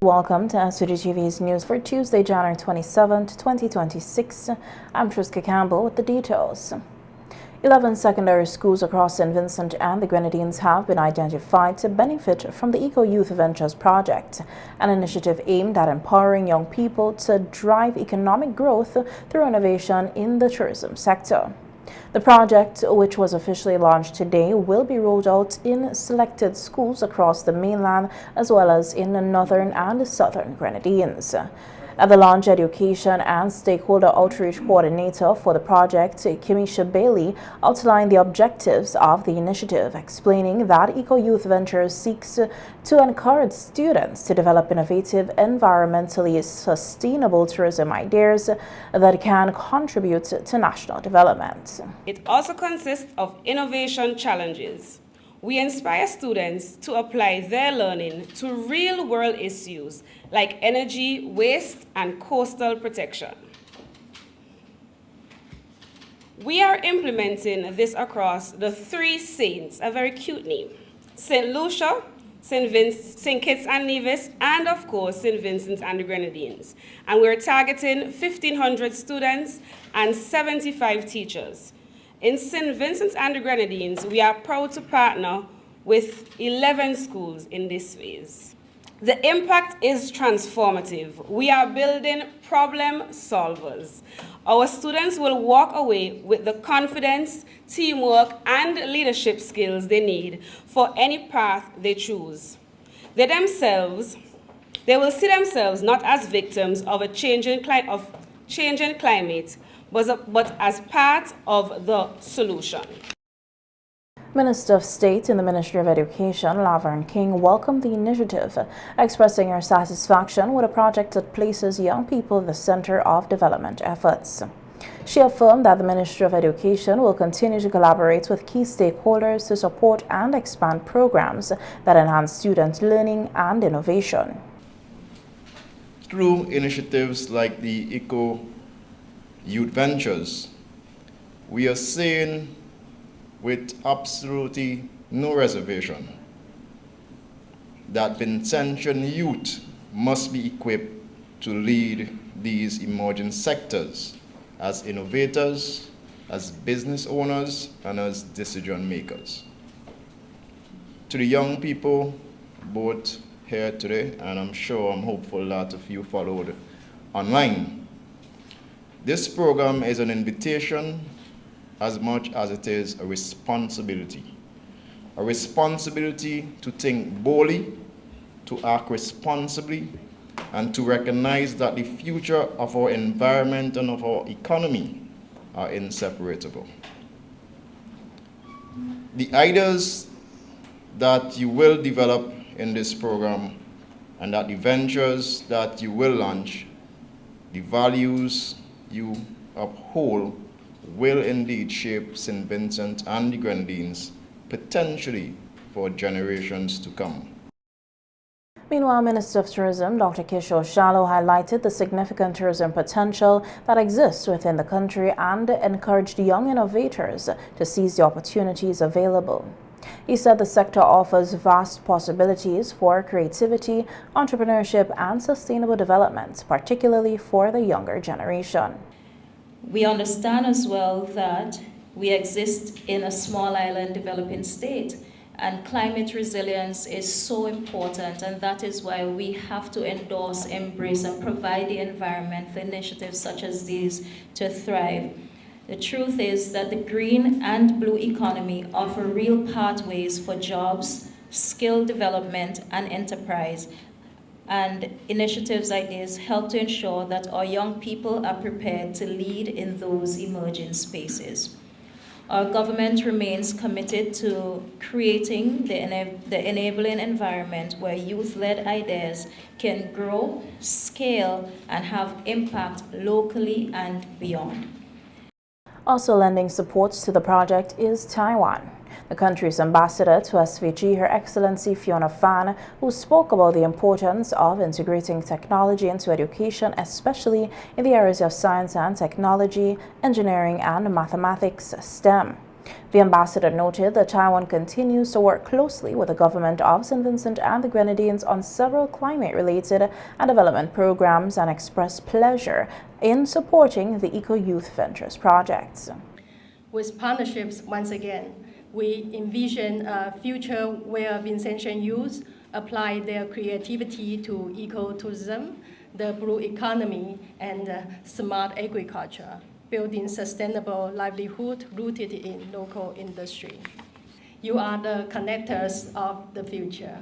Welcome to SVG-TV's news for Tuesday, January 27, 2026. I'm Triska Campbell with the details. 11 secondary schools across St. Vincent and the Grenadines have been identified to benefit from the Eco Youth Ventures project, an initiative aimed at empowering young people to drive economic growth through innovation in the tourism sector. The project, which was officially launched today, will be rolled out in selected schools across the mainland as well as in the northern and southern Grenadines. At the launch, Education and Stakeholder Outreach Coordinator for the project, Kimisha Bailey, outlined the objectives of the initiative, explaining that Eco Youth Ventures seeks to encourage students to develop innovative, environmentally sustainable tourism ideas that can contribute to national development. It also consists of innovation challenges. We inspire students to apply their learning to real-world issues like energy, waste, and coastal protection. We are implementing this across the three Saints, a very cute name: St. Lucia, St. Kitts and Nevis, and of course St. Vincent and the Grenadines. And we're targeting 1,500 students and 75 teachers. In St. Vincent and the Grenadines, we are proud to partner with 11 schools in this phase. The impact is transformative. We are building problem solvers. Our students will walk away with the confidence, teamwork, and leadership skills they need for any path they choose. They will see themselves not as victims of a changing climate, but as part of the solution. Minister of State in the Ministry of Education, Laverne King, welcomed the initiative, expressing her satisfaction with a project that places young people at the center of development efforts. She affirmed that the Ministry of Education will continue to collaborate with key stakeholders to support and expand programs that enhance student learning and innovation. Through initiatives like the Eco Youth Ventures, we are saying with absolutely no reservation that Vincentian youth must be equipped to lead these emerging sectors as innovators, as business owners, and as decision makers. To the young people, both here today, and I'm hopeful a lot of you followed online, this program is an invitation as much as it is a responsibility. A responsibility to think boldly, to act responsibly, and to recognize that the future of our environment and of our economy are inseparable. The ideas that you will develop in this program and that the ventures that you will launch, the values you uphold, will indeed shape St. Vincent and the Grenadines, potentially for generations to come. Meanwhile, Minister of Tourism, Dr. Kishore Shallow, highlighted the significant tourism potential that exists within the country and encouraged young innovators to seize the opportunities available. He said the sector offers vast possibilities for creativity, entrepreneurship, and sustainable development, particularly for the younger generation. We understand as well that we exist in a small island developing state, and climate resilience is so important, and that is why we have to endorse, embrace, and provide the environment for initiatives such as these to thrive. The truth is that the green and blue economy offer real pathways for jobs, skill development, and enterprise. And initiatives like this help to ensure that our young people are prepared to lead in those emerging spaces. Our government remains committed to creating the enabling environment where youth-led ideas can grow, scale, and have impact locally and beyond. Also lending support to the project is Taiwan. The country's ambassador to SVG, Her Excellency Fiona Fan, who spoke about the importance of integrating technology into education, especially in the areas of science and technology, engineering and mathematics, STEM. The ambassador noted that Taiwan continues to work closely with the government of St. Vincent and the Grenadines on several climate-related and development programs and expressed pleasure in supporting the Eco-Youth Ventures projects. With partnerships, once again, we envision a future where Vincentian youth apply their creativity to ecotourism, the blue economy, and smart agriculture, building sustainable livelihood rooted in local industry. You are the connectors of the future.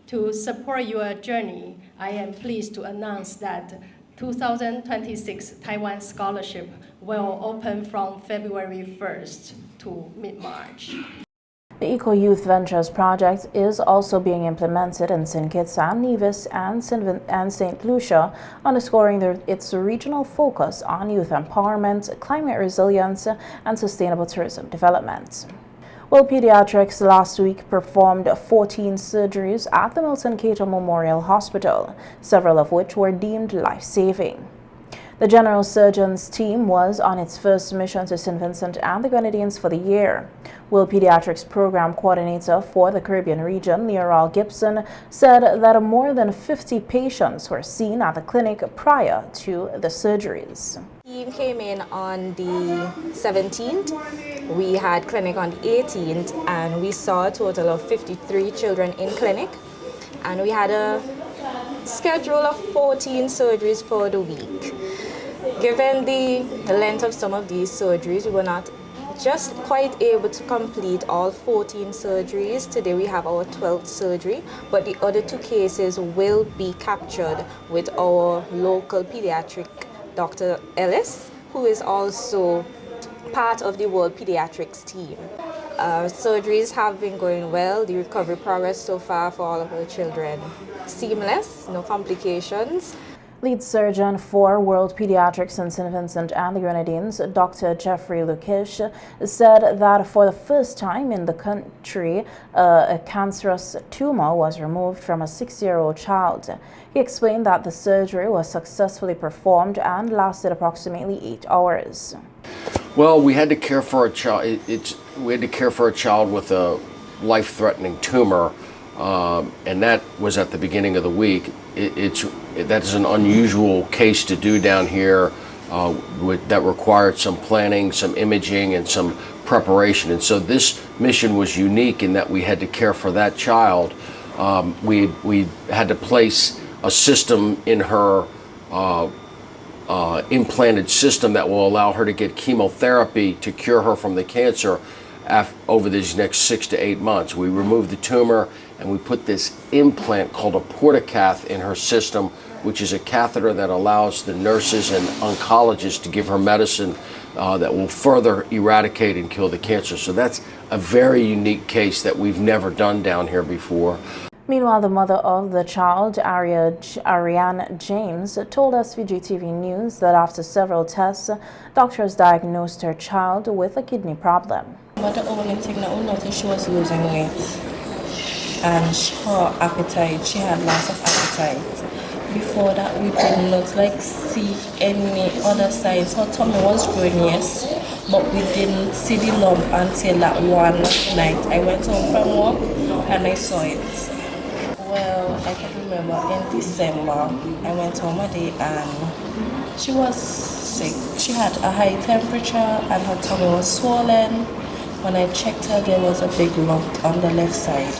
To support your journey, I am pleased to announce that 2026 Taiwan Scholarship will open from February 1st to mid-March. The Eco-Youth Ventures project is also being implemented in St. Kitts and Nevis and St. Lucia, underscoring its regional focus on youth empowerment, climate resilience, and sustainable tourism development. Well, Pediatrics last week performed 14 surgeries at the Milton Cato Memorial Hospital, several of which were deemed life-saving. The general surgeon's team was on its first mission to St. Vincent and the Grenadines for the year. Will Pediatrics program coordinator for the Caribbean region, Leoral Gibson, said that more than 50 patients were seen at the clinic prior to the surgeries. The team came in on the 17th. We had clinic on the 18th, and we saw a total of 53 children in clinic. And we had a schedule of 14 surgeries for the week. Given the length of some of these surgeries, we were not just quite able to complete all 14 surgeries. Today we have our 12th surgery, but the other 2 cases will be captured with our local pediatric Dr. Ellis, who is also part of the World Pediatrics team. Surgeries have been going well. The recovery progress so far for all of our children seamless, no complications. Lead surgeon for World Pediatrics in St. Vincent and the Grenadines, Dr. Jeffrey Lukish, said that for the first time in the country, a cancerous tumor was removed from a 6-year-old child. He explained that the surgery was successfully performed and lasted approximately 8 hours. Well, we had to care for a child. We had to care for a child with a life-threatening tumor, and that was at the beginning of the week. That is an unusual case to do down here that required some planning, some imaging, and some preparation. And so this mission was unique in that we had to care for that child. We had to place a system in her implanted system that will allow her to get chemotherapy to cure her from the cancer over these next 6 to 8 months. We removed the tumor and we put this implant called a portacath in her system, which is a catheter that allows the nurses and oncologists to give her medicine that will further eradicate and kill the cancer. So that's a very unique case that we've never done down here before. Meanwhile, the mother of the child, Ariane James, told SVG-TV News that after several tests, doctors diagnosed her child with a kidney problem. But the only thing that we noticed, she was losing weight and her appetite, she had lots of appetite. Before that, we did not see any other signs. Her tummy was growing, yes, but we didn't see the lump until that one night. I went home from work and I saw it. Well, I can remember in December, I went home a day and she was sick. She had a high temperature and her tummy was swollen. When I checked her, there was a big lump on the left side.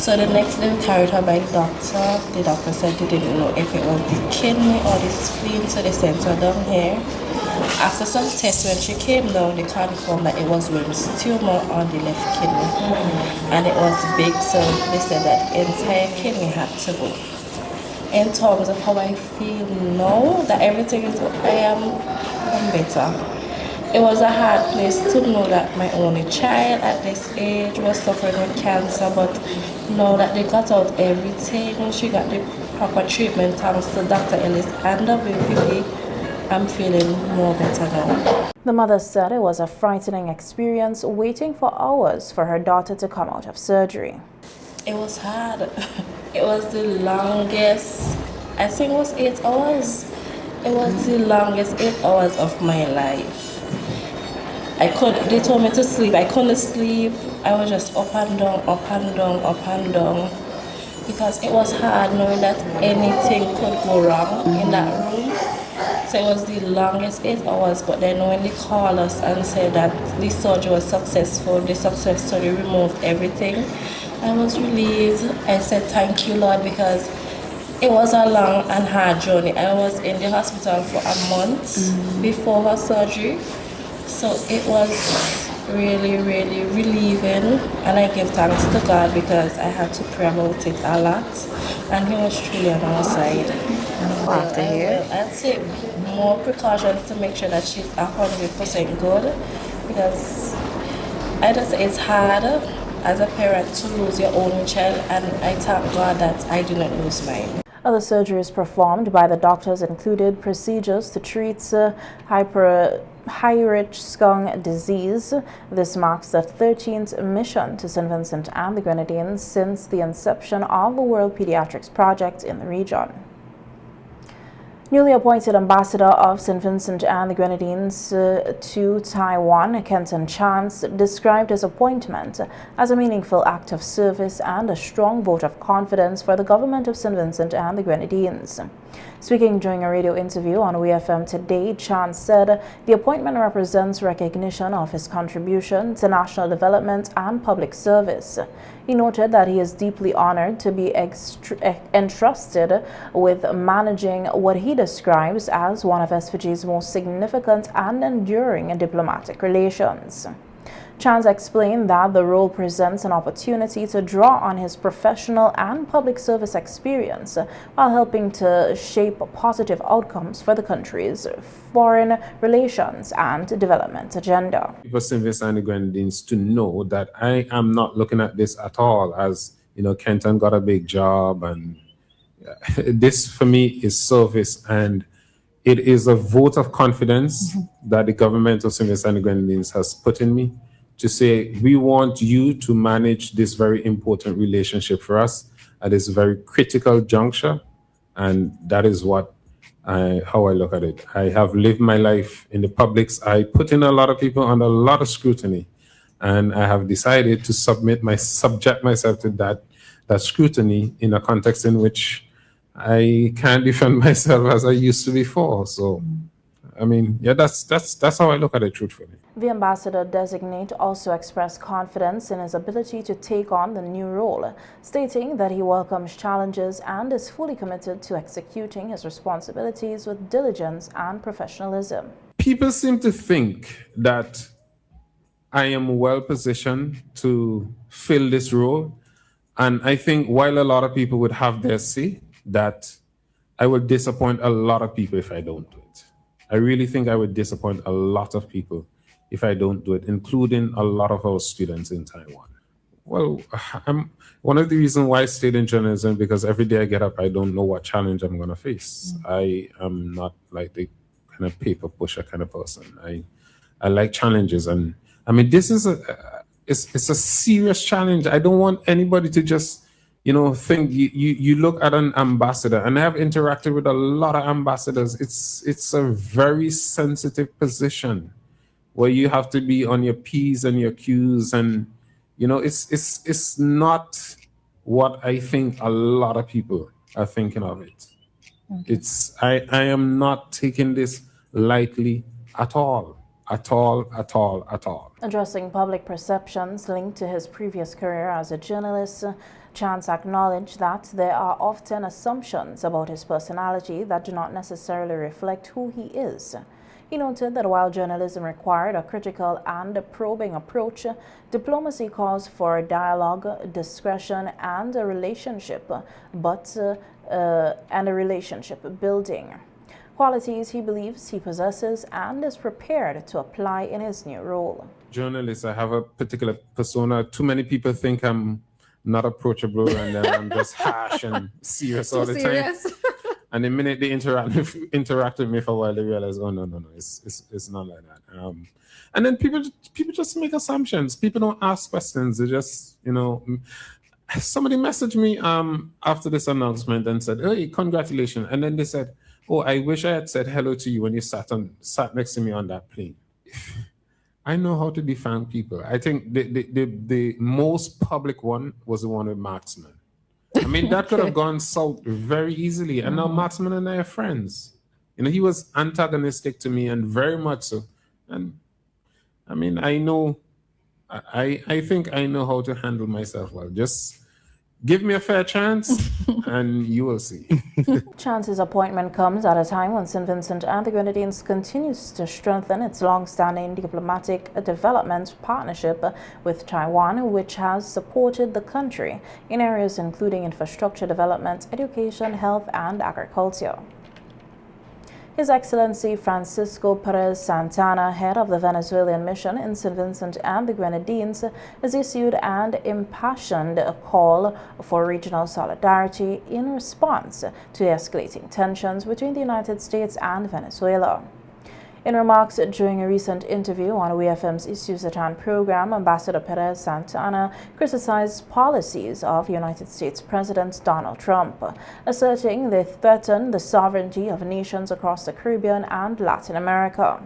So the next day we carried her by the doctor. The doctor said they didn't know if it was the kidney or the spleen, so they sent her down here. After some tests, when she came down, they confirmed that it was Wilms tumor on the left kidney. And it was big, so they said that the entire kidney had to go. In terms of how I feel now, that everything is, I'm better. It was a hard place to know that my only child at this age was suffering with cancer, but now that they got out everything, she got the proper treatment thanks to Dr. Ellis and the WPP, I'm feeling more better now. The mother said it was a frightening experience waiting for hours for her daughter to come out of surgery. It was hard. It was the longest, I think it was 8 hours. It was the longest 8 hours of my life. They told me to sleep. I couldn't sleep. I was just up and down, up and down, up and down. Because it was hard knowing that anything could go wrong in that room. So it was the longest 8 hours, but then when they called us and said that the surgery was successful, the successfully removed everything, I was relieved. I said, thank you, Lord, because it was a long and hard journey. I was in the hospital for a month before her surgery. So it was really, really relieving. And I give thanks to God because I had to pray about it a lot. And He was truly on our side. Glad to hear. I'd say more precautions to make sure that she's 100% good. Because I just say it's hard as a parent to lose your own child. And I thank God that I didn't lose mine. Other surgeries performed by the doctors included procedures to treat High-Rich-Skunk disease. This marks the 13th mission to St. Vincent and the Grenadines since the inception of the World Pediatrics Project in the region. Newly appointed ambassador of St. Vincent and the Grenadines to Taiwan, Kenton Chance, described his appointment as a meaningful act of service and a strong vote of confidence for the government of St. Vincent and the Grenadines. Speaking during a radio interview on WFM today, Chance said the appointment represents recognition of his contribution to national development and public service. He noted that he is deeply honored to be entrusted with managing what he describes as one of SVG's most significant and enduring diplomatic relations. Chance explained that the role presents an opportunity to draw on his professional and public service experience while helping to shape positive outcomes for the country's foreign relations and development agenda. For St. Vincent and the Grenadines to know that I am not looking at this at all as, Kenton got a big job, and this for me is service, and it is a vote of confidence that the government of St. Vincent and the Grenadines has put in me, to say, we want you to manage this very important relationship for us at this very critical juncture. And that is how I look at it. I have lived my life in the public's eye, put in a lot of people under a lot of scrutiny. And I have decided to subject myself to that scrutiny in a context in which I can't defend myself as I used to before. So, that's how I look at it, truthfully. The ambassador-designate also expressed confidence in his ability to take on the new role, stating that he welcomes challenges and is fully committed to executing his responsibilities with diligence and professionalism. People seem to think that I am well positioned to fill this role, and I think while a lot of people would have their say, that I will disappoint a lot of people if I don't do it. I really think I would disappoint a lot of people if I don't do it, including a lot of our students in Taiwan. Well, one of the reasons why I stayed in journalism, because every day I get up, I don't know what challenge I'm going to face. I am not like the kind of paper pusher kind of person. I like challenges, and this is it's a serious challenge. I don't want anybody to just think you look at an ambassador, and I have interacted with a lot of ambassadors. It's a very sensitive position where you have to be on your P's and your Q's, and it's not what I think a lot of people are thinking of it. Okay. I am not taking this lightly at all. Addressing public perceptions linked to his previous career as a journalist, Chance acknowledged that there are often assumptions about his personality that do not necessarily reflect who he is. He noted that while journalism required a critical and probing approach, diplomacy calls for dialogue, discretion, and a relationship building. Qualities he believes he possesses and is prepared to apply in his new role. Journalists, I have a particular persona. Too many people think I'm not approachable, and then I'm just harsh and serious all the time. And the minute they interact with me for a while, they realize, oh no, it's not like that. And then people just make assumptions. People don't ask questions. They just, somebody messaged me after this announcement and said, hey, congratulations. And then they said, oh, I wish I had said hello to you when you sat next to me on that plane. I know how to define people. I think the most public one was the one with Marksman. I mean, that could have gone south very easily. And now Marksman and I are friends. You know, he was antagonistic to me and very much so. And I mean, I think I know how to handle myself well. Just give me a fair chance and you will see. Chance's appointment comes at a time when St. Vincent and the Grenadines continues to strengthen its long-standing diplomatic development partnership with Taiwan, which has supported the country in areas including infrastructure development, education, health, and agriculture. His Excellency Francisco Perez Santana, head of the Venezuelan mission in St. Vincent and the Grenadines, has issued an impassioned call for regional solidarity in response to escalating tensions between the United States and Venezuela. In remarks during a recent interview on WFM's Issues at Hand program, Ambassador Perez Santana criticized policies of United States President Donald Trump, asserting they threaten the sovereignty of nations across the Caribbean and Latin America.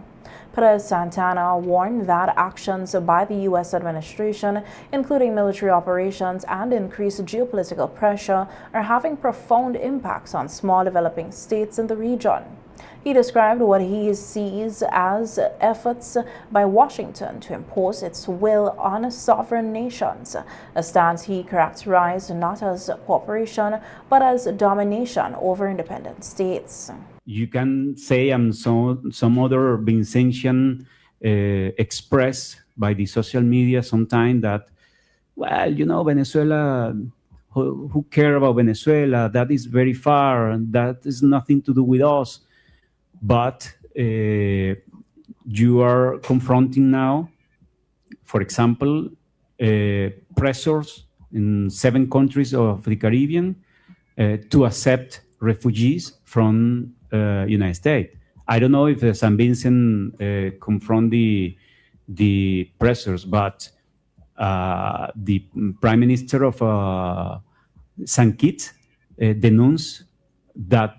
Perez Santana warned that actions by the U.S. administration, including military operations and increased geopolitical pressure, are having profound impacts on small developing states in the region. He described what he sees as efforts by Washington to impose its will on sovereign nations, a stance he characterized not as cooperation but as domination over independent states. You can say some other Vincentian express by the social media sometime that, well, you know, Venezuela, who care about Venezuela? That is very far. That is nothing to do with us. But you are confronting now, for example, pressures in 7 countries of the Caribbean to accept refugees from United States. I don't know if St. Vincent confront the pressures, but the Prime Minister of St. Kitts denounced that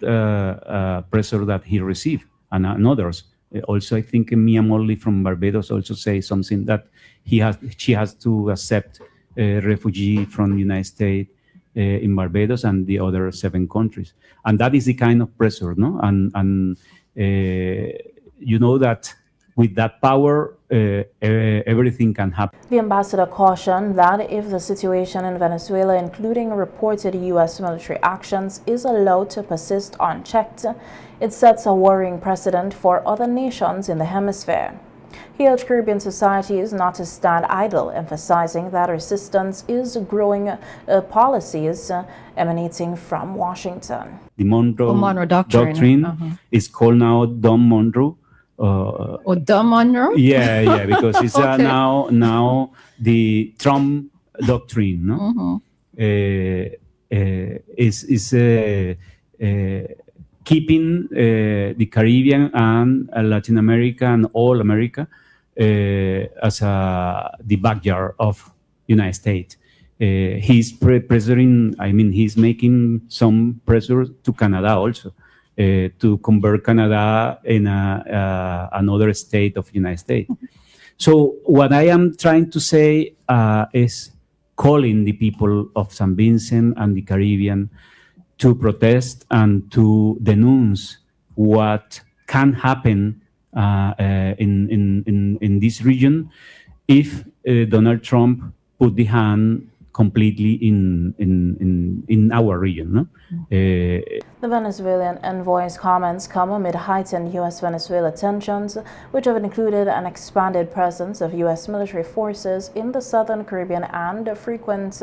pressure that he received, and others. Also, I think Mia Morley from Barbados also say something that she has to accept a refugee from the United States in Barbados and the other 7 countries. And that is the kind of pressure, no? And you know that with that power, everything can happen. The ambassador cautioned that if the situation in Venezuela, including reported U.S. military actions, is allowed to persist unchecked, it sets a worrying precedent for other nations in the hemisphere. He urged Caribbean societies not to stand idle, emphasizing that resistance is growing policies emanating from Washington. The Monroe Doctrine is called now Don Monroe. Dumb Monroe? Yeah, because it's okay. now the Trump doctrine, no? Is keeping the Caribbean and Latin America and all America as the backyard of United States. He's he's making some pressure to Canada also. To convert Canada in another state of the United States. So what I am trying to say is calling the people of St. Vincent and the Caribbean to protest and to denounce what can happen in this region if Donald Trump put the hand completely in our region. No? The Venezuelan envoy's comments come amid heightened U.S.-Venezuela tensions, which have included an expanded presence of U.S. military forces in the southern Caribbean and frequent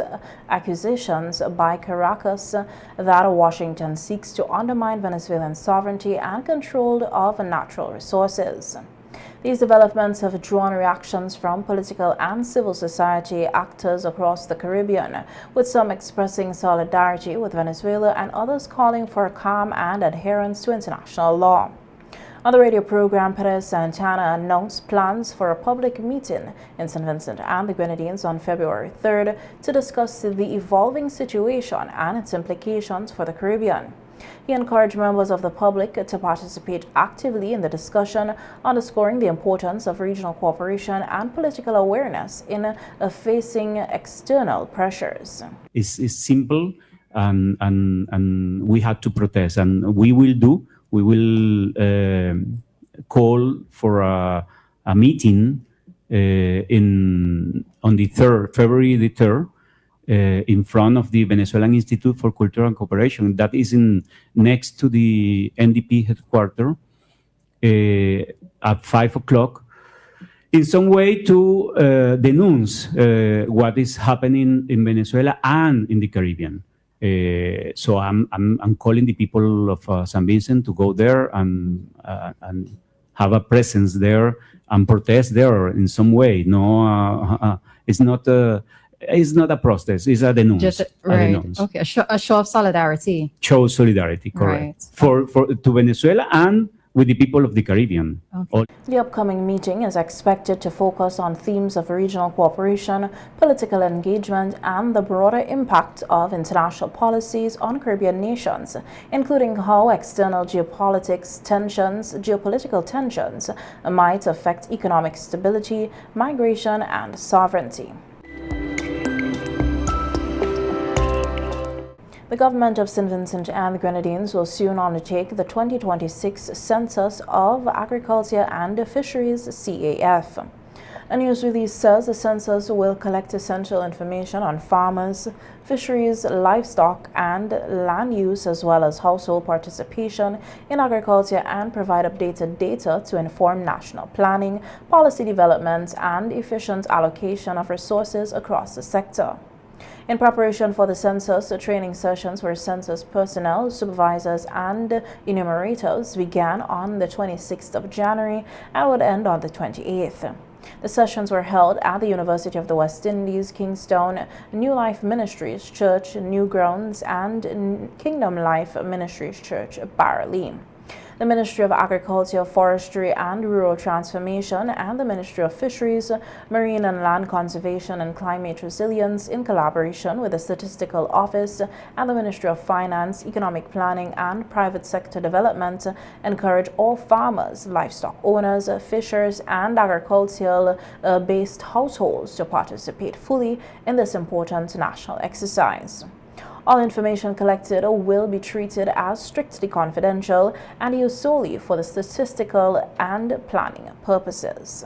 accusations by Caracas that Washington seeks to undermine Venezuelan sovereignty and control of natural resources. These developments have drawn reactions from political and civil society actors across the Caribbean, with some expressing solidarity with Venezuela and others calling for calm and adherence to international law. On the radio program, Perez Santana announced plans for a public meeting in St. Vincent and the Grenadines on February 3rd to discuss the evolving situation and its implications for the Caribbean. He encouraged members of the public to participate actively in the discussion, underscoring the importance of regional cooperation and political awareness in facing external pressures. It's simple, and we had to protest, and we will call for a meeting on the 3rd, February the 3rd, in front of the Venezuelan Institute for Culture and Cooperation. That is next to the NDP headquarters at 5 o'clock, in some way to denounce what is happening in Venezuela and in the Caribbean. So I'm calling the people of San Vincent to go there and have a presence there and protest there in some way. No, it's not a protest. It's a denounce. Right. Okay. A show of solidarity. Show solidarity, correct. Right. To Venezuela and with the people of the Caribbean. Okay. The upcoming meeting is expected to focus on themes of regional cooperation, political engagement, and the broader impact of international policies on Caribbean nations, including how external geopolitical tensions might affect economic stability, migration, and sovereignty. The government of St. Vincent and the Grenadines will soon undertake the 2026 Census of Agriculture and Fisheries, CAF. A news release says the census will collect essential information on farmers, fisheries, livestock, and land use, as well as household participation in agriculture, and provide updated data to inform national planning, policy development, and efficient allocation of resources across the sector. In preparation for the census, training sessions for census personnel, supervisors, and enumerators began on the 26th of January and would end on the 28th. The sessions were held at the University of the West Indies, Kingstown, New Life Ministries Church, Newgrounds, and Kingdom Life Ministries Church, Barley. The Ministry of Agriculture, Forestry, and Rural Transformation, and the Ministry of Fisheries, Marine and Land Conservation, and Climate Resilience, in collaboration with the Statistical Office and the Ministry of Finance, Economic Planning, and Private Sector Development, encourage all farmers, livestock owners, fishers, and agricultural-based households to participate fully in this important national exercise. All information collected will be treated as strictly confidential and used solely for the statistical and planning purposes.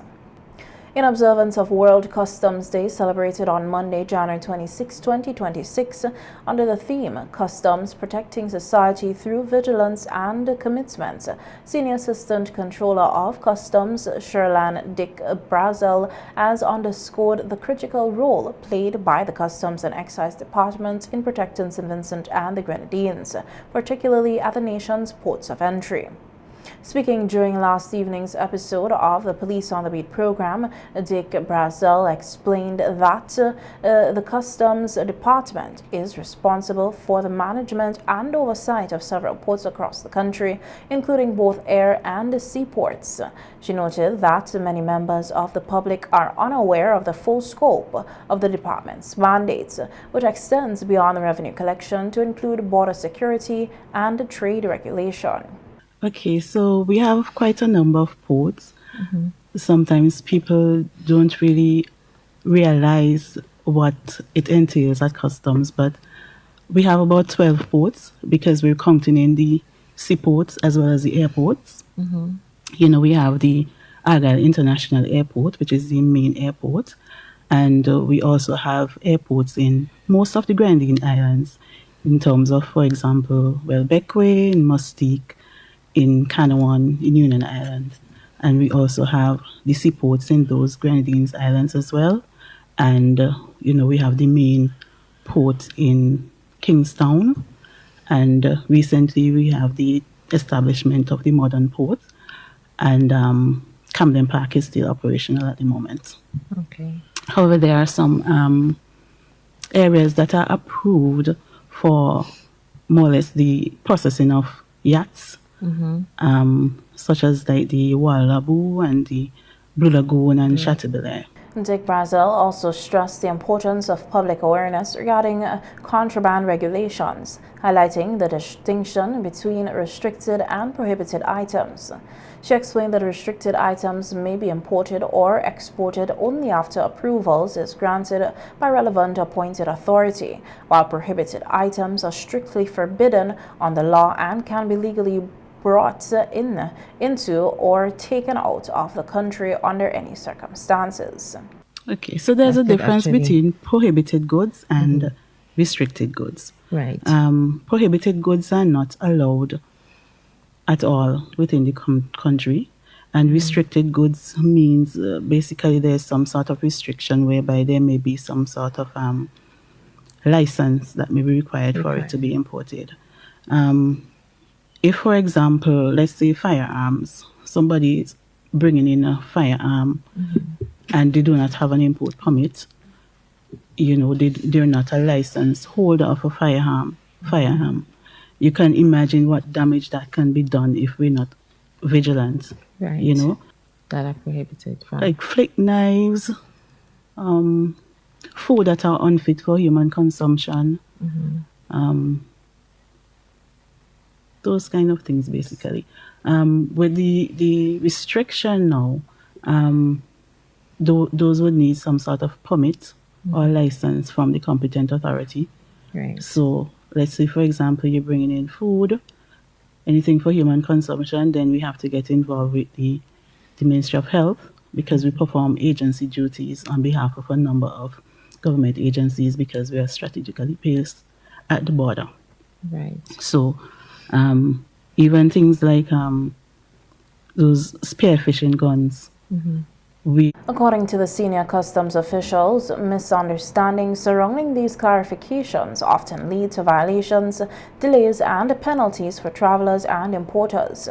In observance of World Customs Day, celebrated on Monday, January 26, 2026, under the theme Customs Protecting Society Through Vigilance and Commitment, Senior Assistant Controller of Customs, Sherlan Dick Brazel, has underscored the critical role played by the Customs and Excise Department in protecting St. Vincent and the Grenadines, particularly at the nation's ports of entry. Speaking during last evening's episode of the Police on the Beat program, Dick Brazel explained that the Customs Department is responsible for the management and oversight of several ports across the country, including both air and seaports. She noted that many members of the public are unaware of the full scope of the department's mandates, which extends beyond the revenue collection to include border security and trade regulation. Okay, so we have quite a number of ports. Mm-hmm. Sometimes people don't really realize what it entails at customs, but we have about 12 ports because we're counting in the seaports as well as the airports. Mm-hmm. You know, we have the Argyle International Airport, which is the main airport, and we also have airports in most of the Grenadine Islands in terms of, for example, Beckway, in Mustique, in Canouan, in Union Island. And we also have the seaports in those Grenadines Islands as well. And, you know, we have the main port in Kingstown. And recently we have the establishment of the modern port. And Camden Park is still operational at the moment. Okay. However, there are some areas that are approved for more or less the processing of yachts. Mm-hmm. Such as like the Wallabu and the Blue Lagoon and Chateaubriand. Dick Brazil also stressed the importance of public awareness regarding contraband regulations, highlighting the distinction between restricted and prohibited items. She explained that restricted items may be imported or exported only after approvals is granted by relevant appointed authority, while prohibited items are strictly forbidden on the law and can be legally brought into or taken out of the country under any circumstances. Okay, so there's a difference between prohibited goods and restricted goods. Right. Prohibited goods are not allowed at all within the country, and restricted goods means basically there's some sort of restriction whereby there may be some sort of license that may be required for it to be imported. If, for example, let's say firearms, somebody is bringing in a firearm and they do not have an import permit, they're not a licensed holder of a firearm. You can imagine what damage that can be done if we're not vigilant. Right. That are prohibited from. Like flick knives, food that are unfit for human consumption. Those kind of things, basically. With the restriction now, those would need some sort of permit or license from the competent authority. Right. So let's say, for example, you're bringing in food, anything for human consumption, then we have to get involved with the Ministry of Health, because we perform agency duties on behalf of a number of government agencies because we are strategically placed at the border. Right. So even things like those spearfishing guns, According to the senior customs officials, misunderstandings surrounding these clarifications often lead to violations, delays, and penalties for travelers and importers.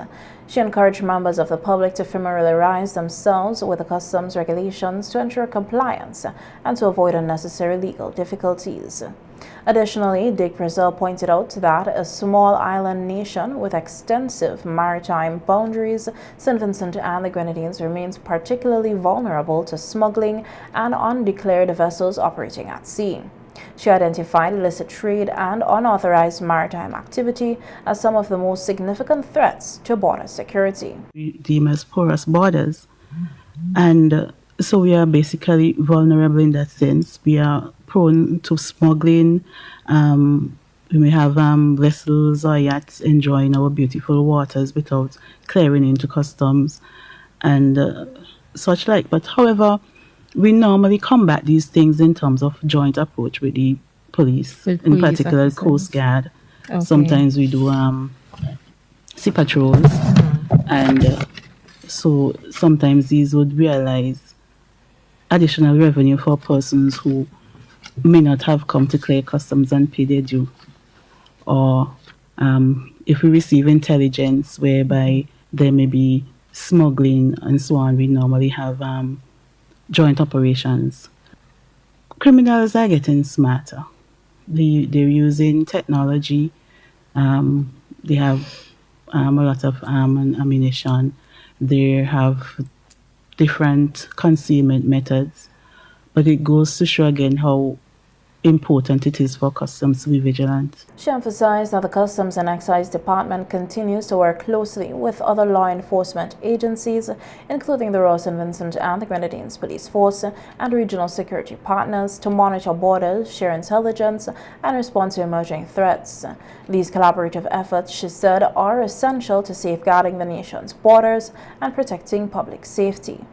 She encouraged members of the public to familiarize themselves with the customs regulations to ensure compliance and to avoid unnecessary legal difficulties. Additionally, Dick Brazil pointed out that a small island nation with extensive maritime boundaries, St. Vincent and the Grenadines remains particularly vulnerable to smuggling and undeclared vessels operating at sea. She identified illicit trade and unauthorized maritime activity as some of the most significant threats to border security. We deem as porous borders, and so we are basically vulnerable in that sense. We are prone to smuggling. We may have vessels or yachts enjoying our beautiful waters without clearing into customs and such like. But however, we normally combat these things in terms of joint approach with the police, in particular Coast Guard. Okay. Sometimes we do sea patrols, and so sometimes these would realize additional revenue for persons who may not have come to clear customs and pay their due. Or if we receive intelligence whereby there may be smuggling and so on, we normally have joint operations. Criminals are getting smarter. They're using technology. They have a lot of arm and ammunition. They have different concealment methods. But it goes to show again how important it is for customs to be vigilant. She emphasized that the Customs and Excise Department continues to work closely with other law enforcement agencies, including the Royal St. Vincent and the Grenadines Police Force and regional security partners, to monitor borders, share intelligence, and respond to emerging threats. These collaborative efforts, she said, are essential to safeguarding the nation's borders and protecting public safety.